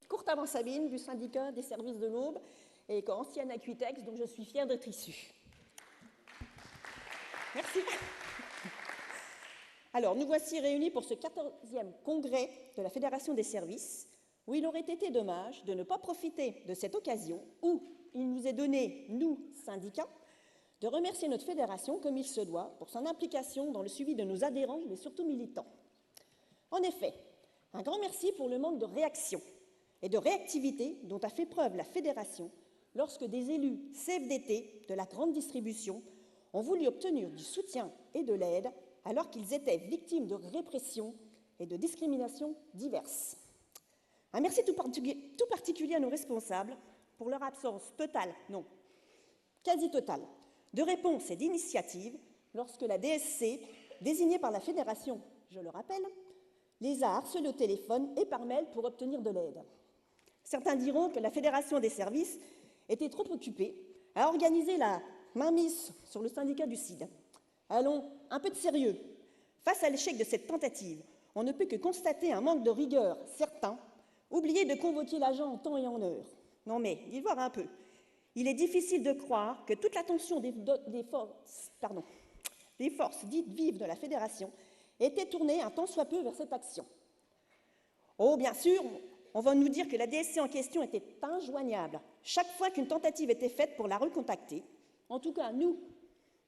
Courte avant Sabine, du syndicat des services de l'Aube et ancienne Acuitex, dont je suis fière d'être issue. Merci. Alors, nous voici réunis pour ce 14e congrès de la Fédération des services, où il aurait été dommage de ne pas profiter de cette occasion où il nous est donné, nous, syndicats, de remercier notre fédération comme il se doit pour son implication dans le suivi de nos adhérents, mais surtout militants. En effet, un grand merci pour le manque de réaction et de réactivité dont a fait preuve la fédération lorsque des élus CFDT de la grande distribution ont voulu obtenir du soutien et de l'aide alors qu'ils étaient victimes de répression et de discriminations diverses. Un merci tout particulier à nos responsables pour leur absence totale, non, quasi totale, de réponse et d'initiative lorsque la DSC, désignée par la fédération, je le rappelle, les a harcelés au téléphone et par mail pour obtenir de l'aide. Certains diront que la Fédération des services était trop occupée à organiser la mainmise sur le syndicat du CID. Allons, un peu de sérieux. Face à l'échec de cette tentative, on ne peut que constater un manque de rigueur certain, oublier de convoquer l'agent en temps et en heure. Non mais, dis voir un peu. Il est difficile de croire que toute l'attention des forces dites vives de la Fédération était tournée un tant soit peu vers cette action. Oh, bien sûr, on va nous dire que la DSC en question était injoignable chaque fois qu'une tentative était faite pour la recontacter. En tout cas, nous,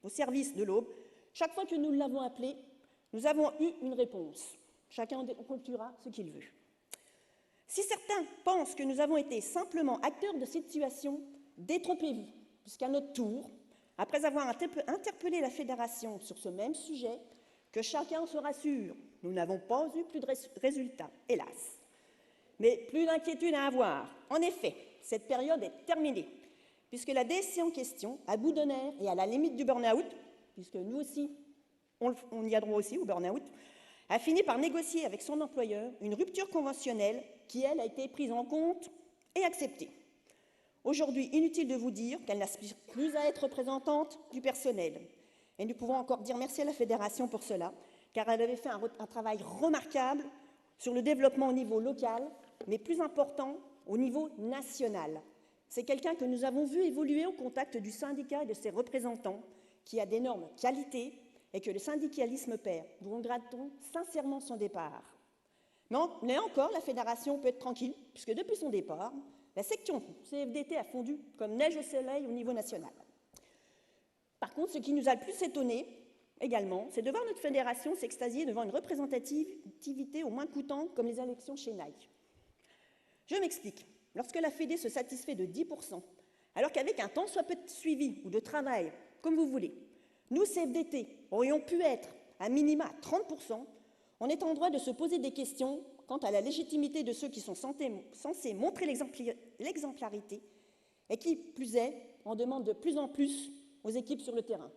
au service de l'Aube, chaque fois que nous l'avons appelée, nous avons eu une réponse. Chacun conclura ce qu'il veut. Si certains pensent que nous avons été simplement acteurs de cette situation, détrompez-vous, puisqu'à notre tour, après avoir interpellé la Fédération sur ce même sujet, que chacun se rassure, nous n'avons pas eu plus de résultats, hélas. Mais plus d'inquiétude à avoir. En effet, cette période est terminée, puisque la DSC en question, à bout de nerfs et à la limite du burn-out, puisque nous aussi, on y a droit aussi au burn-out, a fini par négocier avec son employeur une rupture conventionnelle qui, elle, a été prise en compte et acceptée. Aujourd'hui, inutile de vous dire qu'elle n'aspire plus à être représentante du personnel. Et nous pouvons encore dire merci à la Fédération pour cela, car elle avait fait un travail remarquable sur le développement au niveau local, mais plus important, au niveau national. C'est quelqu'un que nous avons vu évoluer au contact du syndicat et de ses représentants, qui a d'énormes qualités et que le syndicalisme perd. Nous regrettons sincèrement son départ. Mais encore, la Fédération peut être tranquille, puisque depuis son départ, la section CFDT a fondu comme neige au soleil au niveau national. Par contre, ce qui nous a le plus étonné également, c'est de voir notre fédération s'extasier devant une représentativité au moins coûtante comme les élections chez Nike. Je m'explique. Lorsque la Fédé se satisfait de 10%, alors qu'avec un tant soit peu de suivi ou de travail, comme vous voulez, nous, CFDT, aurions pu être à minima à 30%, on est en droit de se poser des questions quant à la légitimité de ceux qui sont censés montrer l'exemplarité et qui, plus est, en demandent de plus en plus aux équipes sur le terrain.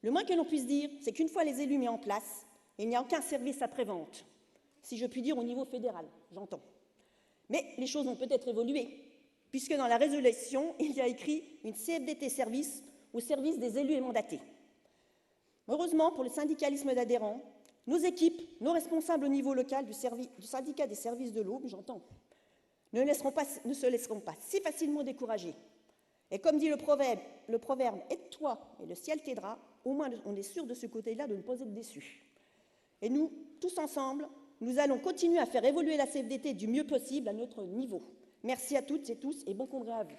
Le moins que l'on puisse dire, c'est qu'une fois les élus mis en place, il n'y a aucun service après-vente, si je puis dire au niveau fédéral, j'entends. Mais les choses ont peut-être évolué, puisque dans la résolution, il y a écrit une CFDT service au service des élus et mandatés. Heureusement, pour le syndicalisme d'adhérents, nos équipes, nos responsables au niveau local du syndicat des services de l'Aube, j'entends, ne se laisseront pas si facilement décourager. Et comme dit le proverbe « aide-toi et le ciel t'aidera », au moins on est sûr de ce côté-là de ne pas être déçus. Et nous, tous ensemble, nous allons continuer à faire évoluer la CFDT du mieux possible à notre niveau. Merci à toutes et tous et bon congrès à vous.